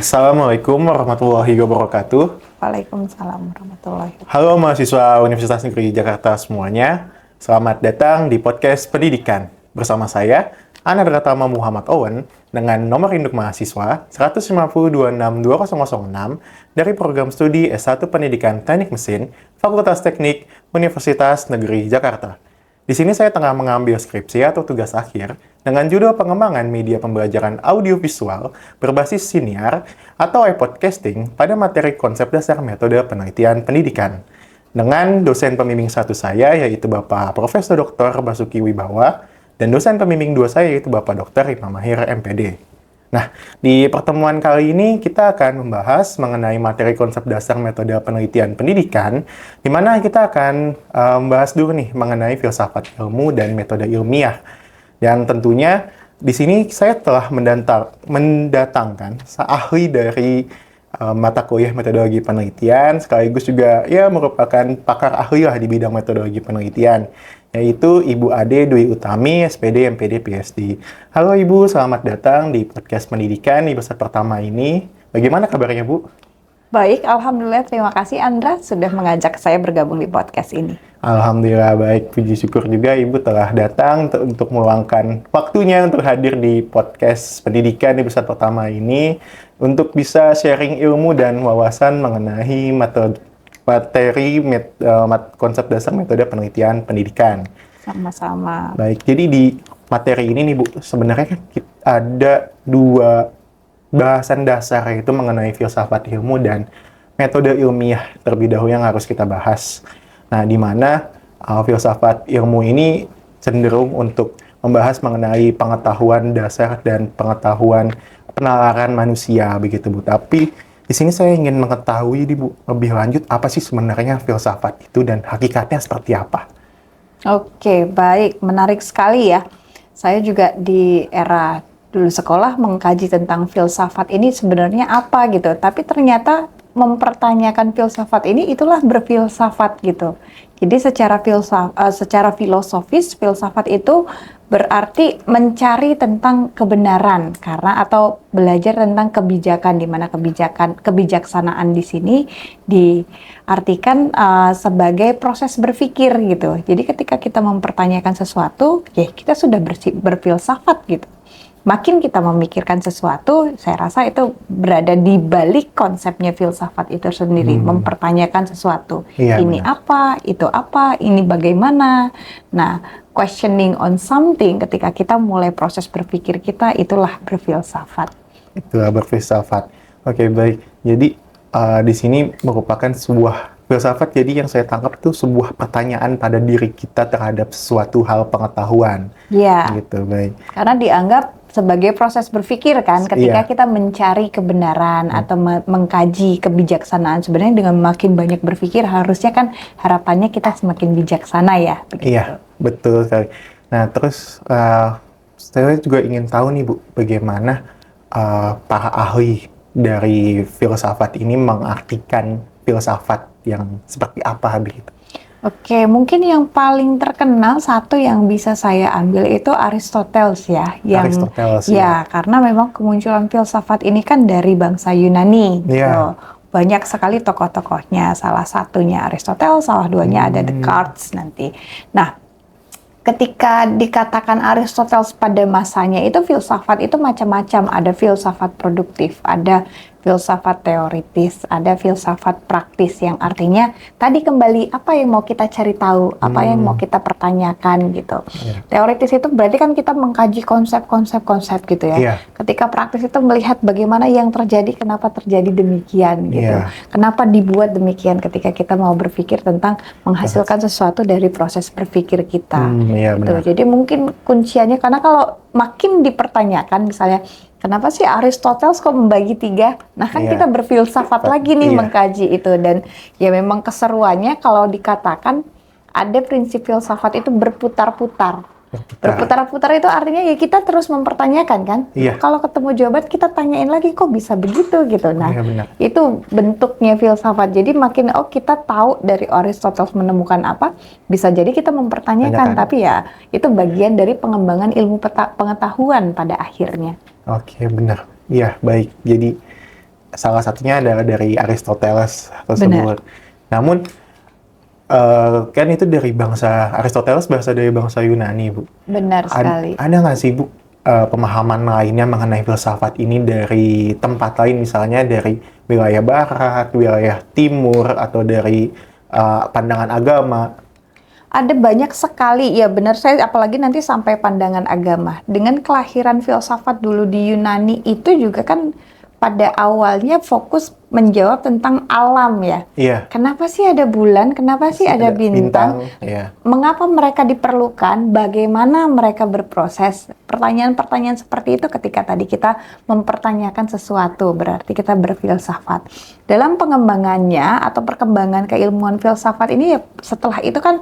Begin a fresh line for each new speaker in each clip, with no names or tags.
Assalamualaikum warahmatullahi wabarakatuh.
Waalaikumsalam warahmatullahi wabarakatuh.
Halo mahasiswa Universitas Negeri Jakarta semuanya. Selamat datang di podcast Pendidikan. Bersama saya, Anand Ratama Muhammad Owen, dengan nomor induk mahasiswa 150262006 dari program studi S1 Pendidikan Teknik Mesin, Fakultas Teknik, Universitas Negeri Jakarta. Di sini saya tengah mengambil skripsi atau tugas akhir dengan judul pengembangan media pembelajaran audiovisual berbasis siniar atau e-podcasting pada materi konsep dasar metode penelitian pendidikan. Dengan dosen pembimbing satu saya yaitu Bapak Profesor Dr. Basuki Wibawa dan dosen pembimbing dua saya yaitu Bapak Dr. Imam Mahir MPD. Nah, di pertemuan kali ini kita akan membahas mengenai materi konsep dasar metode penelitian pendidikan, di mana kita akan membahas dulu nih mengenai filsafat ilmu dan metode ilmiah. Dan tentunya di sini saya telah mendatangkan ahli dari mata kuliah metodologi penelitian, sekaligus juga ya merupakan pakar ahli lah di bidang metodologi penelitian, yaitu Ibu Ade Dwi Utami, SPD, MPD, PhD. Halo Ibu, selamat datang di podcast pendidikan di episode pertama ini. Bagaimana kabarnya Bu?
Baik, Alhamdulillah. Terima kasih Andra sudah mengajak saya bergabung di podcast ini.
Alhamdulillah baik, puji syukur juga Ibu telah datang untuk meluangkan waktunya untuk hadir di podcast pendidikan di episode pertama ini untuk bisa sharing ilmu dan wawasan mengenai konsep dasar metode penelitian pendidikan.
Sama-sama.
Baik, jadi di materi ini nih Bu, sebenarnya kan ada dua bahasan dasar yaitu mengenai filsafat ilmu dan metode ilmiah terlebih dahulu yang harus kita bahas. Nah, di mana filsafat ilmu ini cenderung untuk membahas mengenai pengetahuan dasar dan pengetahuan penalaran manusia begitu Bu. Tapi di sini saya ingin mengetahui Bu, lebih lanjut apa sih sebenarnya filsafat itu dan hakikatnya seperti apa?
Oke, baik. Menarik sekali ya. Saya juga di era dulu sekolah mengkaji tentang filsafat ini sebenarnya apa gitu. Tapi ternyata mempertanyakan filsafat ini itulah berfilsafat gitu. Jadi secara filosofis filsafat itu berarti mencari tentang kebenaran atau belajar tentang kebijakan, di mana kebijaksanaan di sini diartikan sebagai proses berpikir gitu. Jadi ketika kita mempertanyakan sesuatu, ya kita sudah berfilsafat gitu. Makin kita memikirkan sesuatu, saya rasa itu berada di balik konsepnya filsafat itu sendiri, mempertanyakan sesuatu.
Iya,
ini
benar.
apa, itu apa, ini bagaimana. Nah, questioning on something ketika kita mulai proses berpikir kita, itulah berfilsafat.
Itulah berfilsafat. Oke, baik. Jadi di sini merupakan sebuah filsafat, jadi yang saya tangkap itu sebuah pertanyaan pada diri kita terhadap suatu hal pengetahuan.
Iya.
Gitu, baik.
Karena dianggap sebagai proses berpikir kan, ketika
Iya.
kita mencari kebenaran atau mengkaji kebijaksanaan. Sebenarnya dengan makin banyak berpikir, harusnya kan harapannya kita semakin bijaksana ya. Begitu.
Iya, betul sekali. Nah, terus saya juga ingin tahu nih Bu, bagaimana para ahli dari filsafat ini mengartikan filsafat yang seperti apa begitu?
Oke, mungkin yang paling terkenal satu yang bisa saya ambil itu Aristoteles ya.
Aristoteles,
ya, karena memang kemunculan filsafat ini kan dari bangsa Yunani.
Iya.
Gitu. Banyak sekali tokoh-tokohnya, salah satunya Aristoteles, salah duanya ada Descartes nanti. Nah, ketika dikatakan Aristoteles pada masanya itu filsafat itu macam-macam. Ada filsafat produktif, ada filsafat teoritis, ada filsafat praktis yang artinya tadi kembali apa yang mau kita cari tahu, apa yang mau kita pertanyakan gitu.
Iya.
Teoritis itu berarti kan kita mengkaji konsep-konsep gitu ya.
Iya.
Ketika praktis itu melihat bagaimana yang terjadi, kenapa terjadi demikian gitu.
Iya.
Kenapa dibuat demikian ketika kita mau berpikir tentang menghasilkan sesuatu dari proses berpikir kita.
Iya,
Gitu.
benar.
Jadi mungkin kunciannya, karena kalau makin dipertanyakan misalnya, kenapa sih Aristoteles kok membagi tiga? Nah kan
Iya.
kita berfilsafat lagi nih
Iya.
mengkaji itu. Dan ya memang keseruannya kalau dikatakan ada prinsip filsafat itu berputar-putar. Berputar-putar itu artinya ya kita terus mempertanyakan kan.
Iya.
Kalau ketemu jawaban kita tanyain lagi, kok bisa begitu gitu. Nah,
Iya, benar.
itu bentuknya filsafat. Jadi makin kita tahu dari Aristoteles menemukan apa, bisa jadi kita mempertanyakan.
Tanyakan.
Tapi ya itu bagian dari pengembangan ilmu pengetahuan pada akhirnya.
Oke, benar. Iya, baik. Jadi salah satunya adalah dari Aristoteles
Benar.
tersebut. Namun kan itu dari bangsa Aristoteles, berasal dari bangsa Yunani, Bu.
Benar sekali.
Ada nggak sih, Bu, pemahaman lainnya mengenai filsafat ini dari tempat lain, misalnya dari wilayah barat, wilayah timur, atau dari pandangan agama?
Ada banyak sekali, ya benar saya, apalagi nanti sampai pandangan agama. Dengan kelahiran filsafat dulu di Yunani itu juga kan pada awalnya fokus menjawab tentang alam ya.
Iya.
Kenapa sih ada bulan? Kenapa sih ada bintang?
Iya.
Mengapa mereka diperlukan? Bagaimana mereka berproses? Pertanyaan-pertanyaan seperti itu ketika tadi kita mempertanyakan sesuatu, berarti kita berfilsafat. Dalam pengembangannya atau perkembangan keilmuan filsafat ini ya, setelah itu kan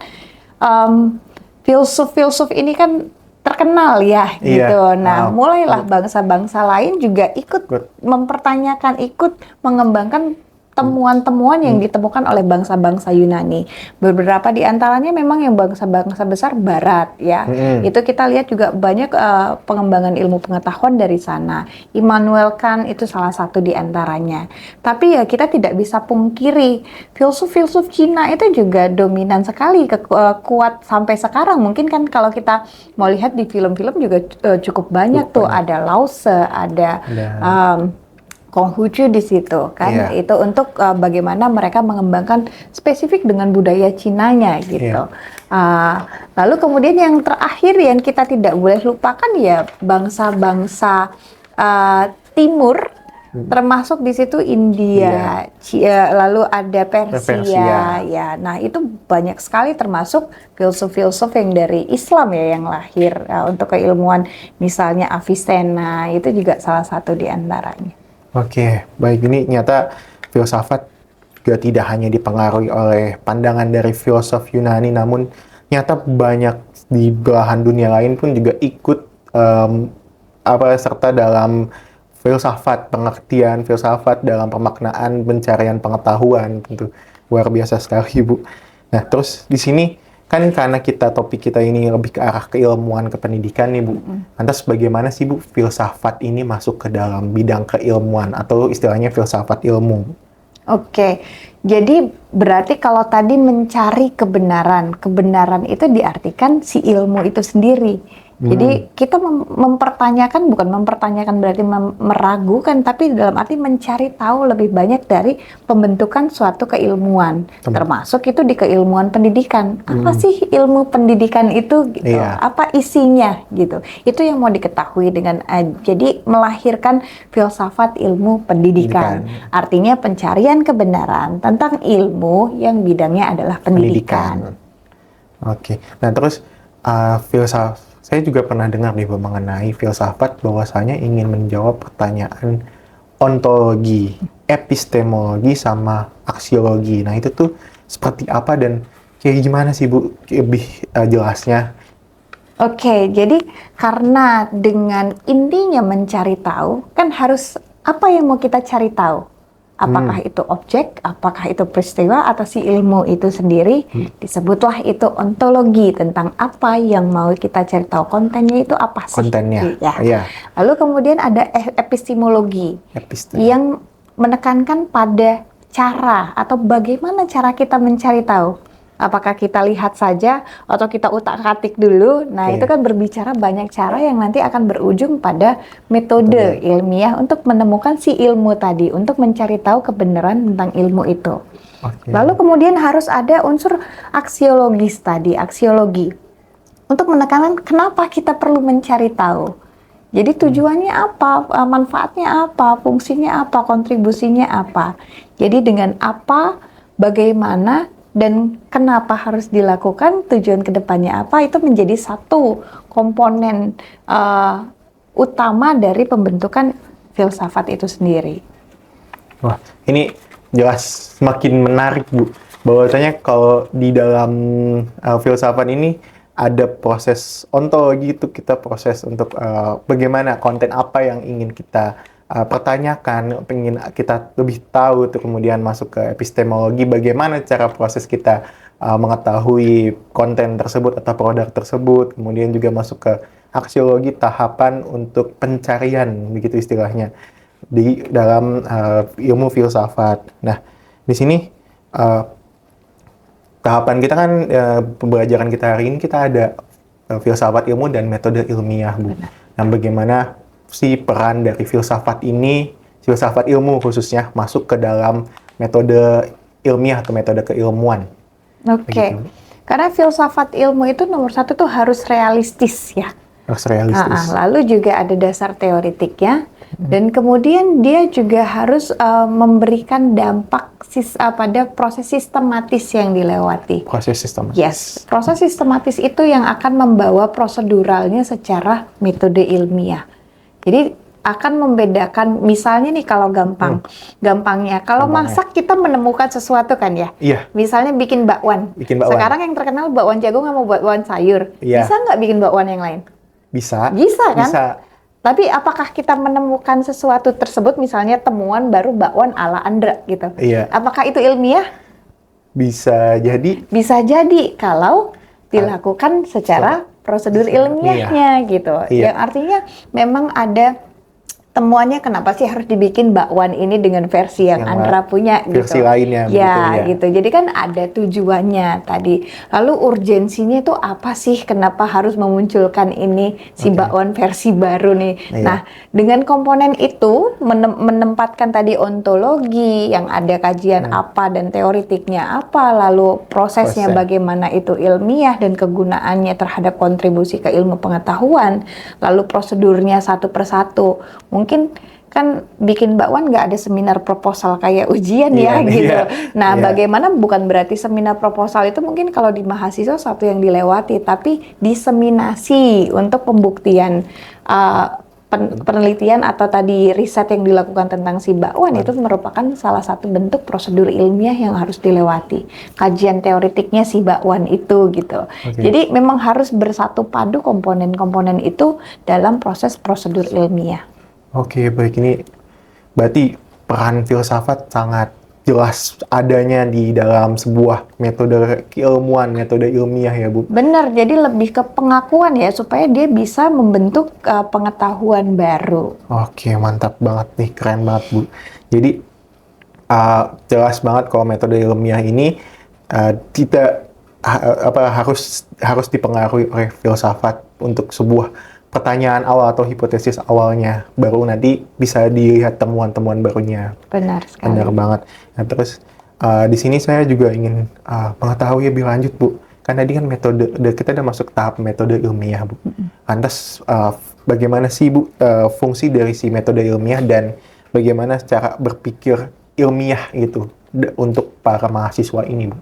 filsuf-filsuf ini kan terkenal ya gitu. Nah, mulailah bangsa-bangsa lain juga ikut mempertanyakan, ikut mengembangkan temuan-temuan yang ditemukan oleh bangsa-bangsa Yunani. Beberapa di antaranya memang yang bangsa-bangsa besar barat ya. Itu kita lihat juga banyak pengembangan ilmu pengetahuan dari sana. Immanuel Kant itu salah satu di antaranya. Tapi ya kita tidak bisa pungkiri filsuf-filsuf Cina itu juga dominan sekali, kuat sampai sekarang. Mungkin kan kalau kita mau lihat di film-film juga cukup banyak tuh. Ada Lao Tse, ada Konghucu di situ kan, itu untuk bagaimana mereka mengembangkan spesifik dengan budaya Cinanya gitu. Lalu kemudian yang terakhir yang kita tidak boleh lupakan ya bangsa-bangsa timur, termasuk di situ India, lalu ada Persia, ya. Nah itu banyak sekali termasuk filsuf-filsuf yang dari Islam ya yang lahir untuk keilmuan, misalnya Avicenna itu juga salah satu di antaranya.
Oke, baik. Ini nyata filsafat juga tidak hanya dipengaruhi oleh pandangan dari filosof Yunani, namun nyata banyak di belahan dunia lain pun juga ikut serta dalam filsafat, pengertian filsafat dalam pemaknaan pencarian pengetahuan. Tentu luar biasa sekali, Bu. Nah, terus di sini kan karena topik kita ini lebih ke arah keilmuan, kependidikan nih, Bu. Lantas bagaimana sih, Bu, filsafat ini masuk ke dalam bidang keilmuan atau istilahnya filsafat ilmu?
Oke, jadi berarti kalau tadi mencari kebenaran, kebenaran itu diartikan si ilmu itu sendiri. Jadi kita mempertanyakan, bukan mempertanyakan berarti meragukan, tapi dalam arti mencari tahu lebih banyak dari pembentukan suatu keilmuan. Termasuk itu di keilmuan pendidikan. Apa sih ilmu pendidikan itu? Gitu. Apa isinya? Gitu. Itu yang mau diketahui dengan jadi melahirkan filsafat ilmu pendidikan. Artinya pencarian kebenaran tentang ilmu yang bidangnya adalah pendidikan.
Oke. Nah terus saya juga pernah dengar nih mengenai filsafat bahwasanya ingin menjawab pertanyaan ontologi, epistemologi, sama aksiologi. Nah itu tuh seperti apa dan kayak gimana sih, Bu, lebih jelasnya?
Oke, jadi karena dengan intinya mencari tahu, kan harus apa yang mau kita cari tahu? Apakah itu objek, apakah itu peristiwa, atau si ilmu itu sendiri, disebutlah itu ontologi, tentang apa yang mau kita cari tahu. Kontennya itu apa sih?
Kontennya,
ya. Lalu kemudian ada epistemologi, yang menekankan pada cara, atau bagaimana cara kita mencari tahu. Apakah kita lihat saja, atau kita utak-atik dulu. Nah, itu kan berbicara banyak cara yang nanti akan berujung pada metode ilmiah untuk menemukan si ilmu tadi, untuk mencari tahu kebenaran tentang ilmu itu. Lalu kemudian harus ada unsur aksiologis tadi, aksiologi. Untuk menekankan kenapa kita perlu mencari tahu. Jadi tujuannya apa, manfaatnya apa, fungsinya apa, kontribusinya apa. Jadi dengan apa, bagaimana, dan kenapa harus dilakukan, tujuan kedepannya apa, itu menjadi satu komponen utama dari pembentukan filsafat itu sendiri.
Wah, ini jelas semakin menarik, Bu. Bahwasanya kalau di dalam filsafat ini ada proses ontologi, itu kita proses untuk bagaimana konten apa yang ingin kita pertanyakan, pengen kita lebih tahu, tuh kemudian masuk ke epistemologi, bagaimana cara proses kita mengetahui konten tersebut atau produk tersebut, kemudian juga masuk ke aksiologi, tahapan untuk pencarian, begitu istilahnya. di dalam ilmu filsafat. Nah, di sini tahapan kita kan pembelajaran kita hari ini kita ada filsafat ilmu dan metode ilmiah, Bu. Nah, bagaimana sih peran dari filsafat ini, filsafat ilmu khususnya masuk ke dalam metode ilmiah atau metode keilmuan?
Oke.
Begitu.
Karena filsafat ilmu itu nomor satu tuh harus realistis ya.
Harus realistis.
Lalu juga ada dasar teoritiknya, dan kemudian dia juga harus memberikan dampak pada proses sistematis yang dilewati.
Proses sistematis.
Yes, proses sistematis itu yang akan membawa proseduralnya secara metode ilmiah. Jadi akan membedakan, misalnya nih kalau gampangnya, kalau masak kita menemukan sesuatu kan ya.
Iya.
Misalnya bikin bakwan. Sekarang yang terkenal bakwan jagung sama bakwan sayur.
Iya.
Bisa nggak bikin bakwan yang lain?
Bisa.
Bisa kan?
Bisa.
Tapi apakah kita menemukan sesuatu tersebut, misalnya temuan baru bakwan ala Andra gitu?
Iya.
Apakah itu ilmiah?
Bisa jadi.
Bisa jadi kalau dilakukan secara prosedur ilmiahnya gitu.
Iya.
Yang artinya memang ada temuannya, kenapa sih harus dibikin bakwan ini dengan versi yang Andra punya gitu.
Versi lainnya.
Ya, gitu. Jadi kan ada tujuannya tadi. Lalu urgensinya itu apa sih? Kenapa harus memunculkan ini si bakwan versi baru nih?
Iya.
Nah, dengan komponen itu menempatkan tadi ontologi yang ada kajian apa dan teoritiknya apa, lalu prosesnya bagaimana itu ilmiah dan kegunaannya terhadap kontribusi ke ilmu pengetahuan, lalu prosedurnya satu persatu. Mungkin kan bikin bakwan nggak ada seminar proposal kayak ujian ya gitu. Nah, bagaimana bukan berarti seminar proposal itu mungkin kalau di mahasiswa satu yang dilewati, tapi diseminasi untuk pembuktian penelitian atau tadi riset yang dilakukan tentang si bakwan itu merupakan salah satu bentuk prosedur ilmiah yang harus dilewati. Kajian teoritiknya si bakwan itu gitu. Jadi memang harus bersatu padu komponen-komponen itu dalam proses prosedur ilmiah.
Oke, baik, ini berarti peran filsafat sangat jelas adanya di dalam sebuah metode keilmuan, metode ilmiah ya, Bu.
Benar, jadi lebih ke pengakuan ya, supaya dia bisa membentuk pengetahuan baru.
Oke, mantap banget nih, keren banget, Bu. Jadi jelas banget kalau metode ilmiah ini tidak harus dipengaruhi oleh filsafat untuk sebuah pertanyaan awal atau hipotesis awalnya, baru nanti bisa dilihat temuan-temuan barunya.
Benar sekali.
Benar banget. Nah, terus di sini saya juga ingin mengetahui lebih lanjut, Bu. Kan tadi kan metode, kita udah masuk tahap metode ilmiah, Bu. Lantas bagaimana sih, Bu, fungsi dari si metode ilmiah dan bagaimana cara berpikir ilmiah gitu untuk para mahasiswa ini, Bu?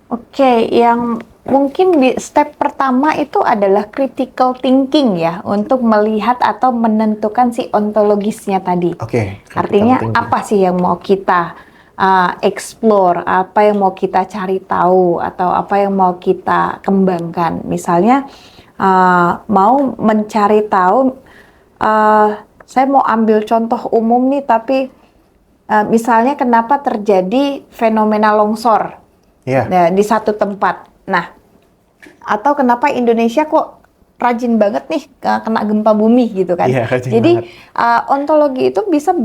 Oke, yang mungkin di step pertama itu adalah critical thinking ya, untuk melihat atau menentukan si ontologisnya tadi.
Oke.
Artinya apa sih yang mau kita explore, apa yang mau kita cari tahu, atau apa yang mau kita kembangkan. Misalnya mau mencari tahu, saya mau ambil contoh umum nih, tapi misalnya kenapa terjadi fenomena longsor di satu tempat. Nah, atau kenapa Indonesia kok rajin banget nih kena gempa bumi gitu kan. Jadi ontologi itu bisa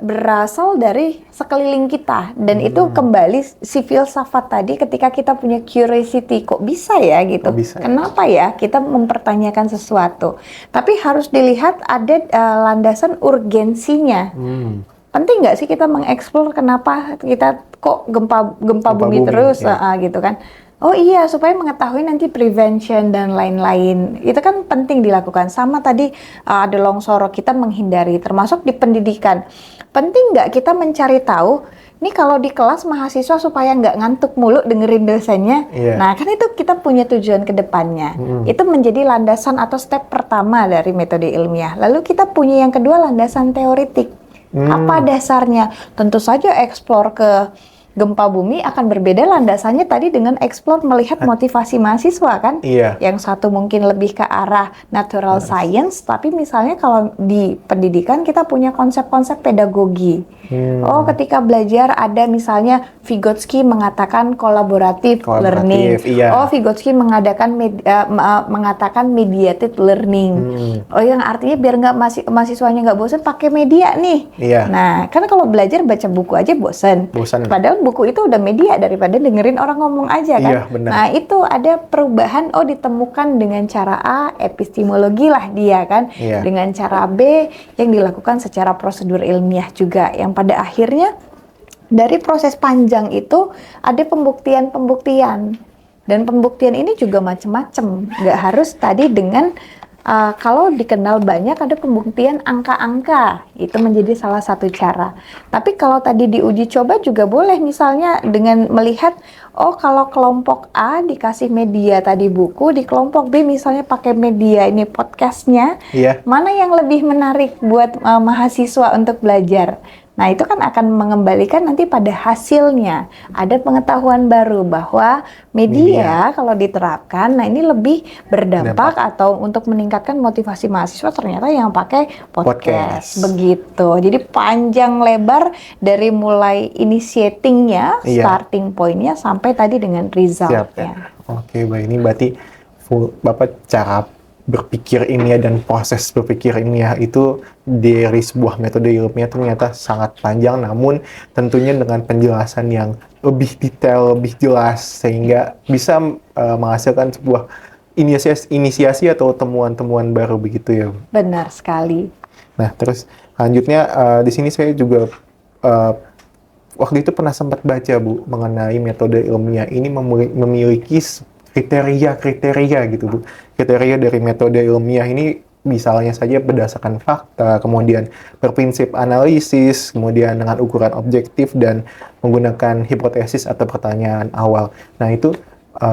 berasal dari sekeliling kita, dan itu kembali si filsafat tadi, ketika kita punya curiosity, kok bisa ya gitu. Kenapa ya kita mempertanyakan sesuatu. Tapi harus dilihat ada landasan urgensinya. Penting nggak sih kita mengeksplor kenapa kita kok gempa bumi terus gitu kan. Oh iya, supaya mengetahui nanti prevention dan lain-lain. Itu kan penting dilakukan. Sama tadi ada longsor, kita menghindari, termasuk di pendidikan. Penting nggak kita mencari tahu, ini kalau di kelas mahasiswa supaya nggak ngantuk mulu dengerin dosennya. Nah, kan itu kita punya tujuan ke depannya. Itu menjadi landasan atau step pertama dari metode ilmiah. Lalu kita punya yang kedua, landasan teoritik. Apa dasarnya? Tentu saja eksplor ke gempa bumi akan berbeda landasannya tadi dengan explore melihat motivasi mahasiswa kan.
Iya.
Yang satu mungkin lebih ke arah natural science, tapi misalnya kalau di pendidikan kita punya konsep-konsep pedagogi. Oh, ketika belajar ada misalnya Vygotsky mengatakan collaborative learning.
Iya.
Oh, Vygotsky mengatakan mediated learning. Oh, yang artinya biar mahasiswanya nggak bosan pakai media nih.
Iya.
Nah, karena kalau belajar baca buku aja bosan. Padahal buku itu udah media daripada dengerin orang ngomong aja kan.
Iya, benar.
Nah, itu ada perubahan. Oh, ditemukan dengan cara A, epistemologi lah dia kan.
Iya.
Dengan cara B yang dilakukan secara prosedur ilmiah juga. Yang pada akhirnya dari proses panjang itu ada pembuktian-pembuktian. Dan pembuktian ini juga macam-macam. Nggak harus tadi dengan kalau dikenal banyak ada pembuktian angka-angka, itu menjadi salah satu cara. Tapi kalau tadi diuji coba juga boleh, misalnya dengan melihat, oh kalau kelompok A dikasih media tadi buku, di kelompok B misalnya pakai media ini podcastnya, mana yang lebih menarik buat mahasiswa untuk belajar? Nah, itu kan akan mengembalikan nanti pada hasilnya. Ada pengetahuan baru bahwa media kalau diterapkan, nah ini lebih berdampak atau untuk meningkatkan motivasi mahasiswa ternyata yang pakai podcast. Begitu. Jadi panjang lebar dari mulai initiatingnya, starting pointnya, sampai tadi dengan resultnya.
Oke, baik. Ini berarti Bapak cara berpikir ilmiah dan proses berpikir ilmiah itu dari sebuah metode ilmiah ternyata sangat panjang, namun tentunya dengan penjelasan yang lebih detail, lebih jelas, sehingga bisa menghasilkan sebuah inisiasi atau temuan-temuan baru begitu ya.
Benar sekali.
Nah, terus lanjutnya di sini saya juga waktu itu pernah sempat baca Bu mengenai metode ilmiah ini memiliki kriteria gitu Bu. Kriteria dari metode ilmiah ini misalnya saja berdasarkan fakta, kemudian berprinsip analisis, kemudian dengan ukuran objektif dan menggunakan hipotesis atau pertanyaan awal. Nah, itu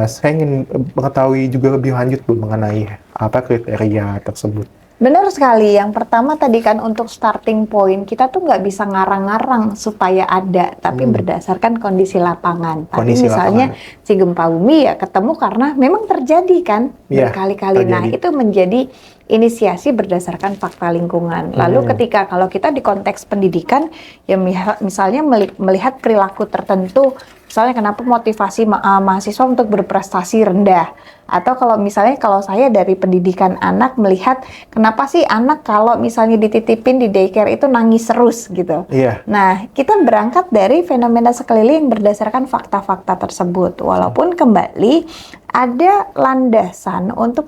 saya ingin mengetahui juga lebih lanjut Bu mengenai apa kriteria tersebut.
Benar sekali. Yang pertama tadi kan untuk starting point, kita tuh nggak bisa ngarang-ngarang supaya ada, tapi berdasarkan kondisi lapangan. Tadi misalnya si gempa bumi ya ketemu karena memang terjadi kan berkali-kali. Nah, itu menjadi inisiasi berdasarkan fakta lingkungan. Lalu ketika kalau kita di konteks pendidikan, ya misalnya melihat perilaku tertentu, misalnya kenapa motivasi mahasiswa untuk berprestasi rendah. Atau kalau misalnya kalau saya dari pendidikan anak melihat kenapa sih anak kalau misalnya dititipin di daycare itu nangis terus gitu. Nah, kita berangkat dari fenomena sekeliling berdasarkan fakta-fakta tersebut. Walaupun kembali ada landasan untuk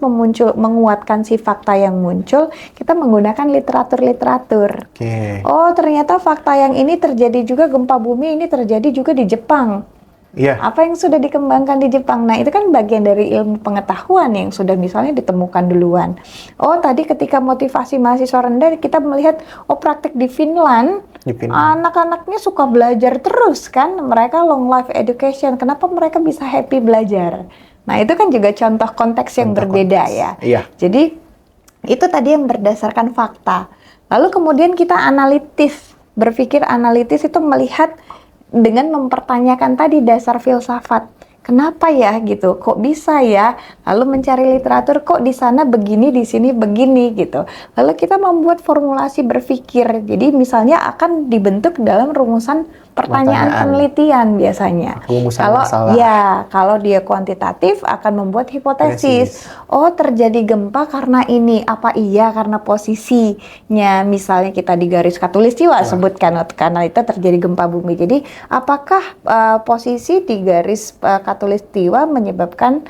menguatkan si fakta yang muncul, kita menggunakan literatur-literatur. Oh, ternyata fakta yang ini terjadi juga, gempa bumi ini terjadi juga di Jepang. Apa yang sudah dikembangkan di Jepang? Nah, itu kan bagian dari ilmu pengetahuan yang sudah misalnya ditemukan duluan. Oh, tadi ketika motivasi mahasiswa rendah, kita melihat, oh praktek di Finland. Anak-anaknya suka belajar terus kan, mereka long life education. Kenapa mereka bisa happy belajar? Nah, itu kan juga contoh konteks yang berbeda ya. Jadi, itu tadi yang berdasarkan fakta. Lalu kemudian kita analitis, berpikir analitis itu melihat dengan mempertanyakan tadi dasar filsafat. Kenapa ya gitu? Kok bisa ya? Lalu mencari literatur, kok di sana begini, di sini begini gitu. Lalu kita membuat formulasi berpikir. Jadi misalnya akan dibentuk dalam rumusan pertanyaan penelitian biasanya. Kalau dia kuantitatif akan membuat hipotesis. Oh, terjadi gempa karena ini. Apa iya karena posisinya misalnya kita di garis khatulistiwa sebutkan karena itu terjadi gempa bumi. Jadi apakah posisi di garis khatulistiwa menyebabkan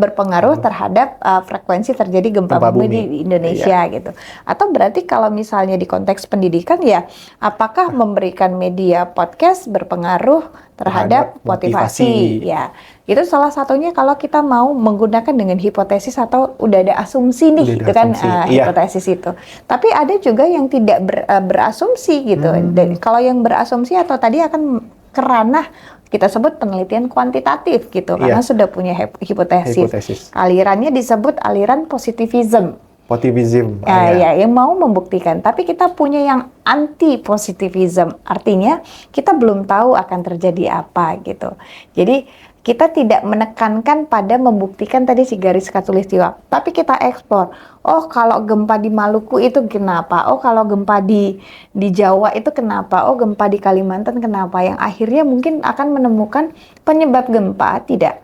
berpengaruh terhadap frekuensi terjadi gempa bumi di Indonesia gitu. Atau berarti kalau misalnya di konteks pendidikan ya apakah memberikan media podcast berpengaruh terhadap motivasi. Ya, itu salah satunya kalau kita mau menggunakan dengan hipotesis atau udah ada asumsi nih, gitu kan hipotesis itu. Tapi ada juga yang tidak berasumsi gitu. Dan kalau yang berasumsi atau tadi akan kerana kita sebut penelitian kuantitatif gitu, karena sudah punya hipotesis. Alirannya disebut aliran positivism.
Positivism.
Yang mau membuktikan. Tapi kita punya yang anti-positivism. Artinya kita belum tahu akan terjadi apa gitu. Jadi kita tidak menekankan pada membuktikan tadi si garis khatulistiwa. Tapi kita eksplor. Oh kalau gempa di Maluku itu kenapa? Oh kalau gempa di Jawa itu kenapa? Oh gempa di Kalimantan kenapa? Yang akhirnya mungkin akan menemukan penyebab gempa tidak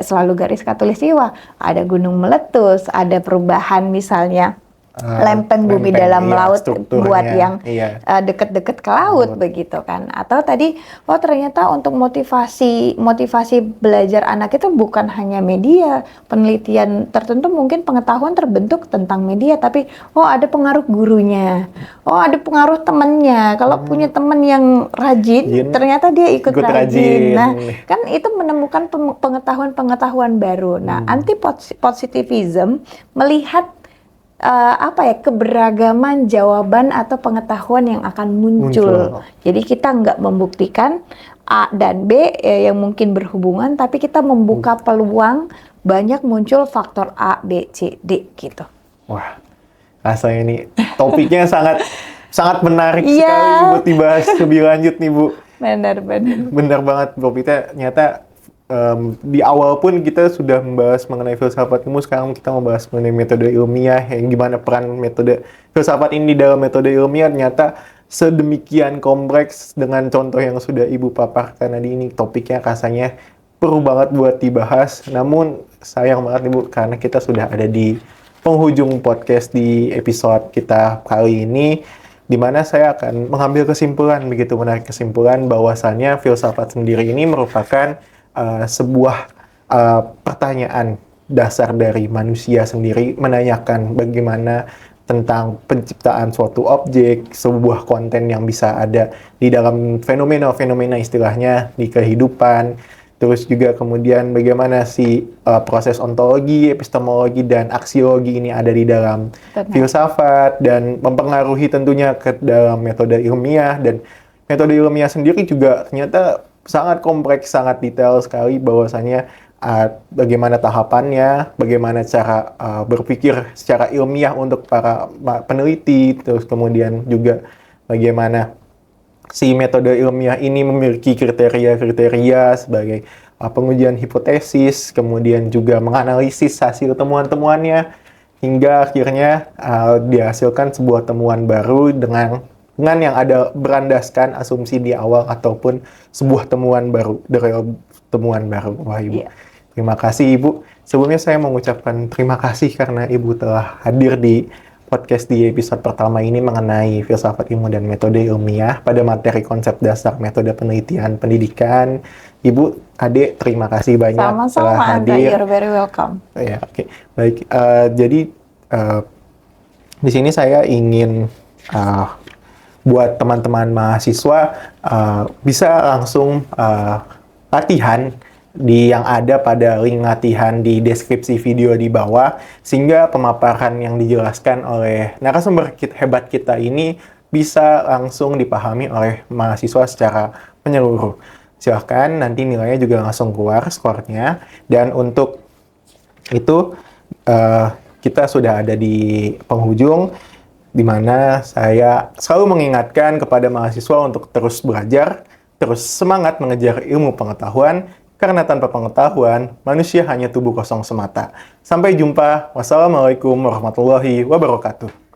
selalu garis khatulistiwa. Ada gunung meletus, ada perubahan misalnya lempeng bumi dalam laut buat yang deket-deket ke laut begitu kan. Atau tadi ternyata untuk motivasi belajar anak itu bukan hanya media, penelitian tertentu mungkin pengetahuan terbentuk tentang media, tapi ada pengaruh gurunya, ada pengaruh temannya. Kalau punya teman yang rajin, ternyata dia ikut rajin. Nah, kan itu menemukan pengetahuan baru. Nah, anti-positivism melihat keberagaman jawaban atau pengetahuan yang akan muncul. Jadi kita nggak membuktikan A dan B yang mungkin berhubungan, tapi kita membuka peluang banyak muncul faktor A, B, C, D gitu.
Wah, rasanya ini topiknya sangat menarik sekali buat dibahas lebih lanjut nih Bu.
Benar.
Benar banget Bu Pita, ternyata di awal pun kita sudah membahas mengenai filsafat ilmu, sekarang kita membahas mengenai metode ilmiah, yang gimana peran metode filsafat ini di dalam metode ilmiah ternyata sedemikian kompleks dengan contoh yang sudah Ibu paparkan tadi. Ini topiknya rasanya perlu banget buat dibahas, namun sayang banget Ibu karena kita sudah ada di penghujung podcast di episode kita kali ini, di mana saya akan mengambil kesimpulan, menarik kesimpulan bahwasannya filsafat sendiri ini merupakan sebuah pertanyaan dasar dari manusia sendiri, menanyakan bagaimana tentang penciptaan suatu objek, sebuah konten yang bisa ada di dalam fenomena-fenomena istilahnya di kehidupan, terus juga kemudian bagaimana proses ontologi, epistemologi, dan aksiologi ini ada di dalam filsafat dan mempengaruhi tentunya ke dalam metode ilmiah. Dan metode ilmiah sendiri juga ternyata sangat kompleks, sangat detail sekali bahwasanya bagaimana tahapannya, bagaimana cara berpikir secara ilmiah untuk para peneliti, terus kemudian juga bagaimana si metode ilmiah ini memiliki kriteria-kriteria sebagai pengujian hipotesis, kemudian juga menganalisis hasil temuan-temuannya, hingga akhirnya dihasilkan sebuah temuan baru dengan yang ada berandaskan asumsi di awal ataupun sebuah temuan baru. Wah Ibu, terima kasih Ibu. Sebelumnya saya mengucapkan terima kasih karena Ibu telah hadir di podcast di episode pertama ini mengenai filsafat ilmu dan metode ilmiah pada materi konsep dasar metode penelitian pendidikan. Ibu, Ade, terima kasih banyak telah hadir.
You're very welcome.
Ya, oke. Baik, jadi di sini saya ingin buat teman-teman mahasiswa bisa langsung latihan yang ada pada link latihan di deskripsi video di bawah, sehingga pemaparan yang dijelaskan oleh narasumber hebat kita ini bisa langsung dipahami oleh mahasiswa secara menyeluruh. Silahkan, nanti nilainya juga langsung keluar skornya. Dan untuk itu kita sudah ada di penghujung, di mana saya selalu mengingatkan kepada mahasiswa untuk terus belajar, terus semangat mengejar ilmu pengetahuan, karena tanpa pengetahuan, manusia hanya tubuh kosong semata. Sampai jumpa. Wassalamualaikum warahmatullahi wabarakatuh.